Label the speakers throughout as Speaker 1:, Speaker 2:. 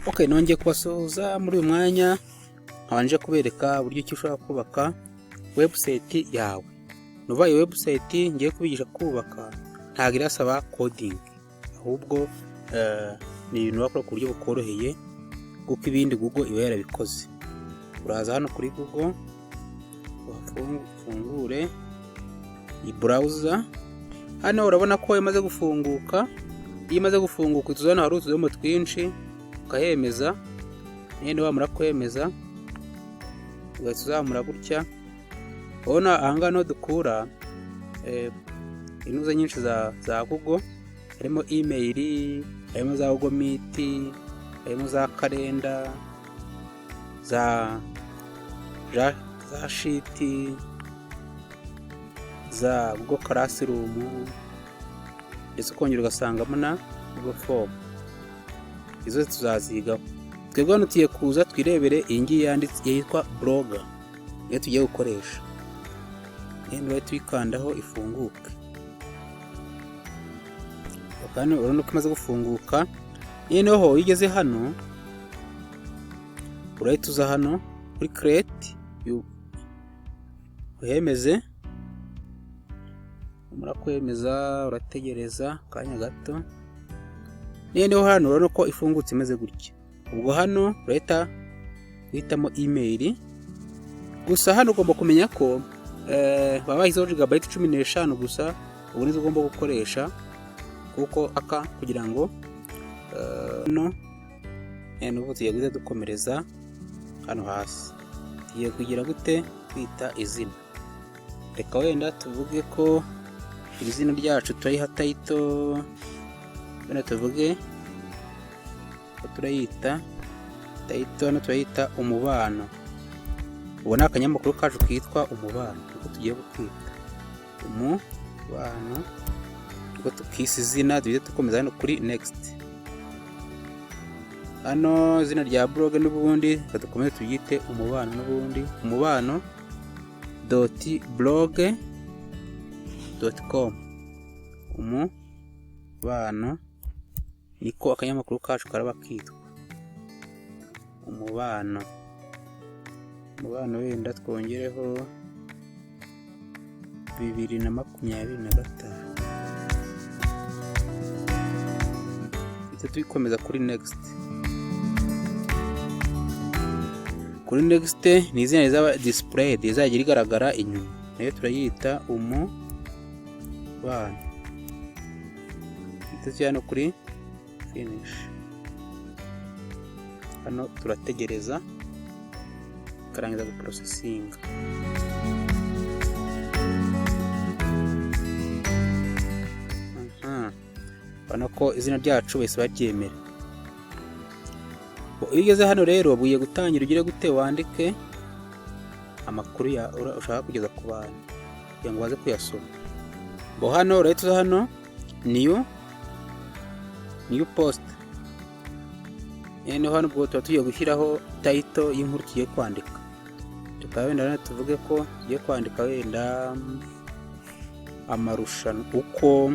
Speaker 1: Okay, nongeye kubasuhuza muri uyu mwanya nkabanje kubereka uburyo ki ushobora kubaka website yawe. Nuva iyo website ngiye kubigisha kubaka ntabwo irasaba coding, ahubwo ni ibintu wakora ku buryo bukoroheye kuko ibindi Google iba yarabikoze. Uraza hano kuri Google ufungure iyi browser. Hano urabona ko imaze gufunguka. Iyo imaze gufunguka tuzana hari utudomo twinshi ukahemeza. Nene wamara kwemeza ugazamura gutya. Ubona ahanga no dukura inuza nyinshi za Google, harimo email, harimo za Google Meet, harimo za kalenda, za sheet, za Google Classroom, ndetse ukongera ugasangamo na Google Form. Izo tuzazigaho. Twebwe hano tugiye kuza twirebere iyi ngiyi yanditse yitwa Blogger iyo tugiye gukoresha. Niba tuyikandaho ifunguke. Kandi urabona ko imaze gufunguka. Noneho igeze hano urahita uza hano kuri create uhemeze. Umara kwemeza urategereza kanya gato. Noneho hano urabona ko ifungutse imeze gutya. Ubwo hano urahita uhitamo email. Gusa hano ugomba kumenya ko baba izo gigabyte 15 gusa ubu nizo ugomba gukoresha, kuko aka kugira ngo n'ubu tugiye guhita dukomereza hano hasi. Tugiye kugira gute twita izina. Reka wenda tuvuge ko izina ryacu turayiha title, bene tuvuge ko turayita title, no turayita umubano. Ubona akanyamakuru kacu kitwa umubano, uko tugiye kwita umubano, uko tukisa izina duhita dukomeza hano kuri next. Hano izina rya blog n'ubundi dukomeze tuyite umubano n'ubundi umubano.blog.com. umubano niko akanyamakuru kacu karaba kitwa umubano. Umubano wenda twongereho 2025. Tuyikomeza kuri next. Kuri next ni izina rizaba display rizagira igaragara inyuma, nayo turayita umubano. Tuzi hano kuri finish. Hano turategereza karangiza guprocessing. Bana ko izina ryacu wese baryemera. Iyo ugeze hano rero buye gutangira ugire gute wandike amakuru ya ushaka kugeza ku bantu kugira ngo baze kuyasoma. Bo hano rero tuza hano new post. Hano bwo tugiye gushyiraho title y'inkuru tugiye kwandika. Tukaba wenda tuvuge ko tugiye kwandika wenda amarushanwa uko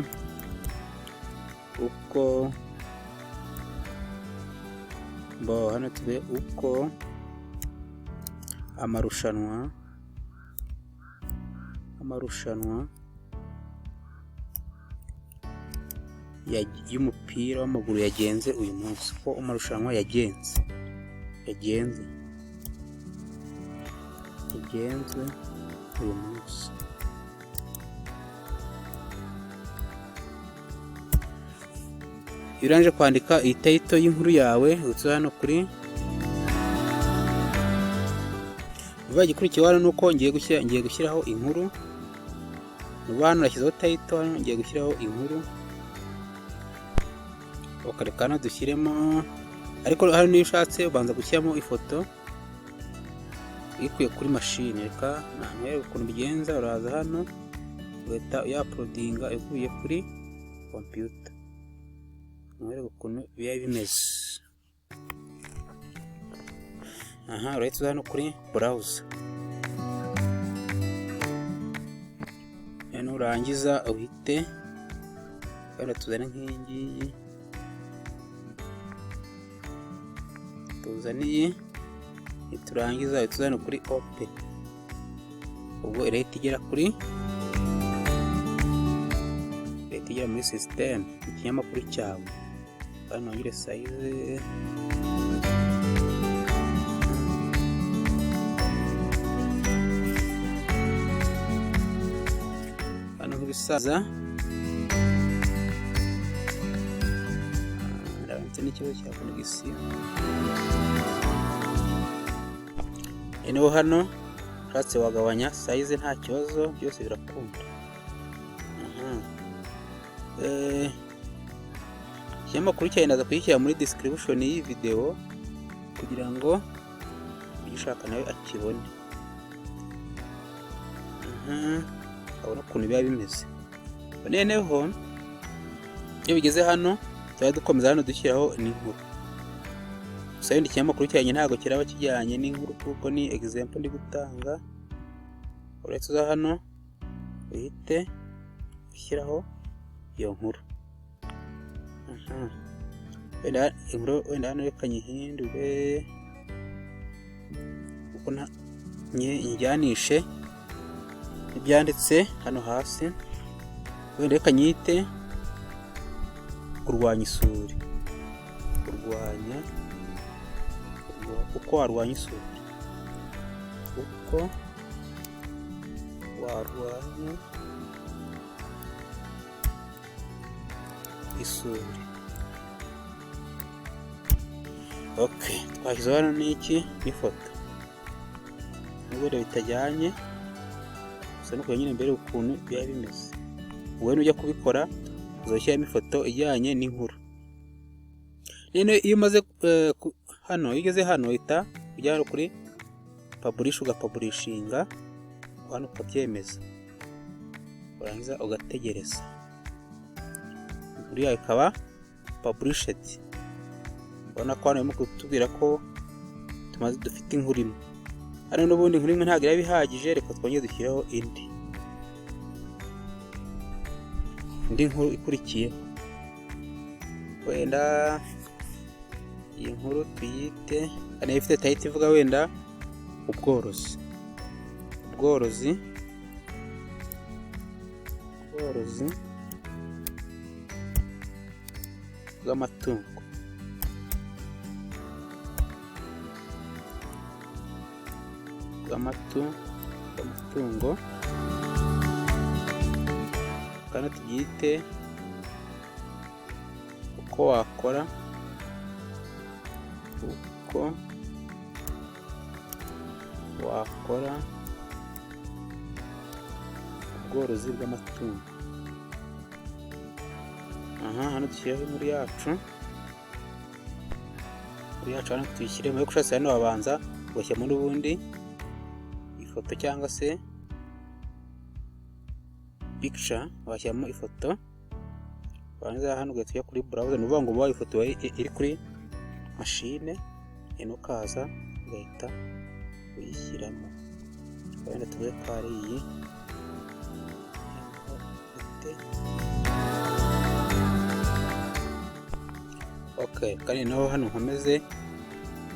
Speaker 1: bo hano tube uko amarushanwa y'umupira w'amaguru yagenze uyu munsi, ko amarushanwa yagenze uyu munsi. Uranje kwandika iyi title y'inkuru yawe uza hano kuri bagikurikiye nuko ngiye gushyiraho inkuru. Hano nashyizeho title, ngiye gushyiraho inkuru. Ukarekana dushyiremo, ariko hano niyo ushatse ubanza gushyiramo ifoto ikuye kuri machine. Reka namwe ukuntu bigenza, uraza hano ugahita uploadinga ikuye kuri computer. Mwere ukuntu biya bimeze. Urahita hano kuri browser. Urangiza uhite tuzana nk'iyi tuzaniye, niturangiza tuzane kuri open, ubwo irahita igera muri system ikinyamakuru cyawe. Hano nongere size, hano nk'ibisaza ndabona n'ikibazo cya connection. Noneho hano ushatse wagabanya size nta kibazo, byose birakunda. Ikinyamakuru cyawe ndaza kuyishyira muri description y'iyi video kugira ngo uyishaka nawe akibone. Urabona ukuntu biba bimeze. Noneho iyo bigeze hano tuba dukomeza hano dushyiraho n'inkuru. Gusa wenda ikinyamakuru cyanjye ntabwo kiraba kijyanye n'inkuru kuko ni example ndi gutanga. Uretse uza hano uhite ushyiraho iyo nkuru. Wenda hano reka nyihindure kuko njyanishe ibyanditse hano hasi. Wenda reka nyite kurwanya isuri, uko warwanya isuri, uko warwanya isuri. Okay, twashyizeho hano n'iki n'ifoto, nubwo bitajyanye gusa nuko nyine mbere ukuntu biba bimeze. Wowe nujya kubikora uzashyiramo ifoto ijyanye n'inkuru. None iyo umaze hano igeze hano uhita ujya kuri publish, ugapublishinga hano ukabyemeza, urangiza ugategereza inkuru yawe ikaba published. Ubona ko hano barimo kutubwira ko dufite inkuru imwe. Hano n'ubundi inkuru imwe ntabwo iraba ihagije, reka twongere dushyireho indi nkuru ikurikiyeho. Wenda iyi nkuru tuyite, hano ifite title ivuga wenda ubworozi bw'amatungo. Kandi tubyite uko wakora ubworozi bw'amatungo. Hano dushyiraho inkuru yacu, hano tuyishyiremo. Ariko ushatse hano wabanza ugashyiramo n'ubundi ifoto cyangwa se picture, washyiramo ifoto. Warangiza hano ugahita ujya kuri browser, ni ukuvuga ngo ubaye ifoto iri kuri machine, hano ukaza ugahita uyishyiramo. Wenda tuvuge ko ari iyi. Okay, kandi naho hano nkomeze,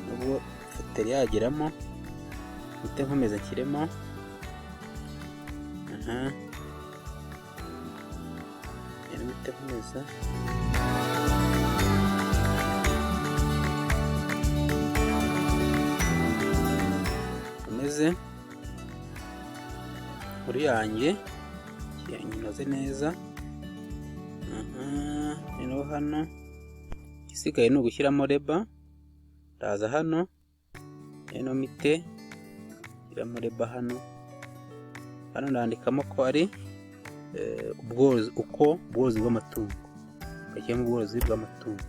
Speaker 1: nubwo ifoto yageramo mpite nkomeza nshyiremo. Mpite nkomeza inkuru yanjye inoze neza. Noneho hano igisigaye ni ugushyiramo leba. Ndaza hano mpite shyiramo leba. Hano ndandikamo ko ari ubworozi bw'amatungo. Gashyiramo ubworozi bw'amatungo,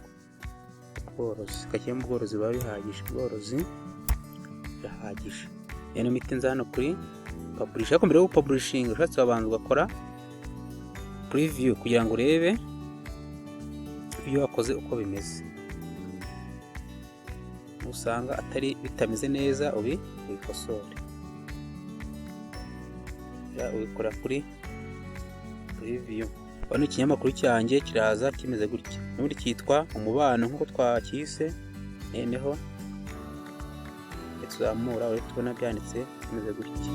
Speaker 1: gashyiramo ubworozi buba bihagije, ubworozi birahagije. Rero mpite nza hano kuri publish. Ariko mbere yo gupublishinga ushatse wabanza ugakora preview kugira ngo urebe ibyo wakoze uko bimeze. Usanga atari bitameze neza ubikosore. Ubikora kuri preview. Hano ikinyamakuru cyanjye kiraza kimeze gutya. N'ubundi cyitwa umubano nk'uko twakise. Noneho tuzamura uri tubona byanditse bimeze gutya.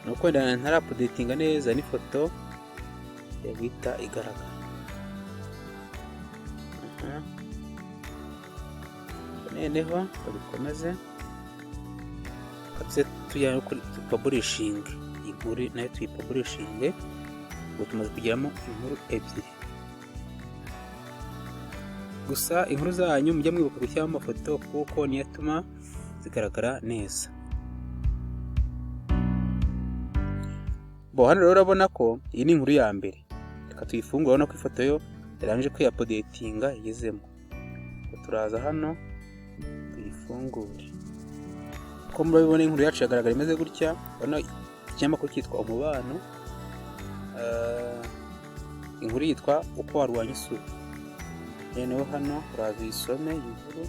Speaker 1: Nuko wenda ntarapudetinga neza n'ifoto guhita igaragara. Noneho tubikomeze katse tujya kuri publishing, inkuru nayo tuyipublishinge. Ubu tumaze kugeramo inkuru ebyiri. Gusa inkuru zanyu mujya mwibuka gushyiramo amafoto kuko niyo atuma zigaragara neza. Hano rero urabona ko iyi ni inkuru ya mbere. Reka tuyifungure, urabona ko ifoto yo yarangije kwiyapodetinga igezemo. Turaza hano tuyifungure. Uko murabibona inkuru yacu yagaragara imeze gutya. Urabona ikinyamakuru cyitwa Umubano. Inkuru yitwa uko warwanya isuri. Noneho hano uraza uyisome inkuru.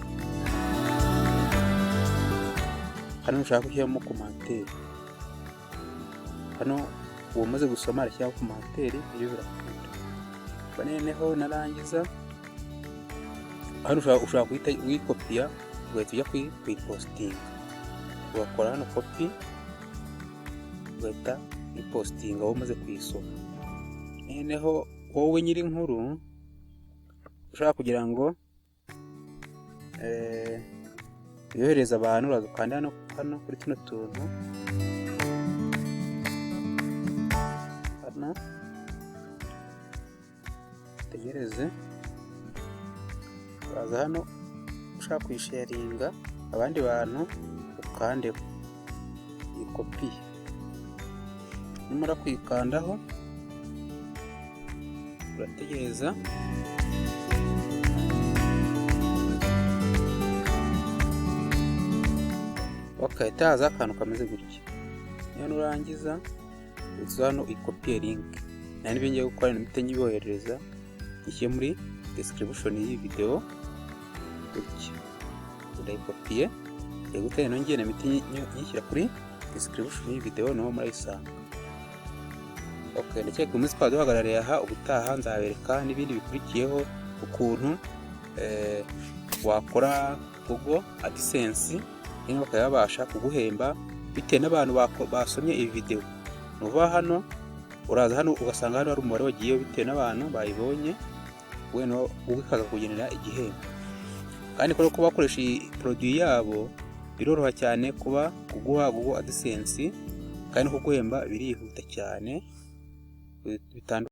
Speaker 1: Hano ushaka gushyiramo komantere. Hano uwo umaze gusoma arashyiraho komantere iyo birakunda. Noneho narangiza hano ushaka guhita uyikopiya ugahita ujya kuyipostinga. Ugakora hano copy ugahita uyipostinga wowe umaze kuyisoma. Noneho wowe nyiri inkuru ushaka kugira ngo yohereza abantu, uraza ukanda hano kuri tuno tuntu hano, tegereze. Uraza hano ushaka kuyisharinga abandi bantu ukandeho iyi kopi. Numara kuyikandaho urategereza wakahita haza akantu kameze gutya. Niyo nurangiza uza hano ikopiye link. Nani ibyo ngiye gukora nimite nyiboherereza gishyire muri description y'iyi video gutya. Ndayikopiye ngiye gutera nongeye nimite nyishyira kuri description y'iyi video niho murayisanga. Okay, ndakeka umunsi twa duhagarariye aha. Ubutaha nzabereka n'ibindi bikurikiyeho ukuntu wakora Google AdSense niba bakayabasha kuguhemba bitewe n'abantu basomye iyi video. Nuva hano uraza hano ugasanga hano hari umubare wagiye bitewe n'abantu bayibonye, we no ubikaza kugenera igihembo. Kandi ko bakoresha iyi produit yabo biroroha cyane kuba kuguha Google AdSense kandi kuguhemba birihuta cyane.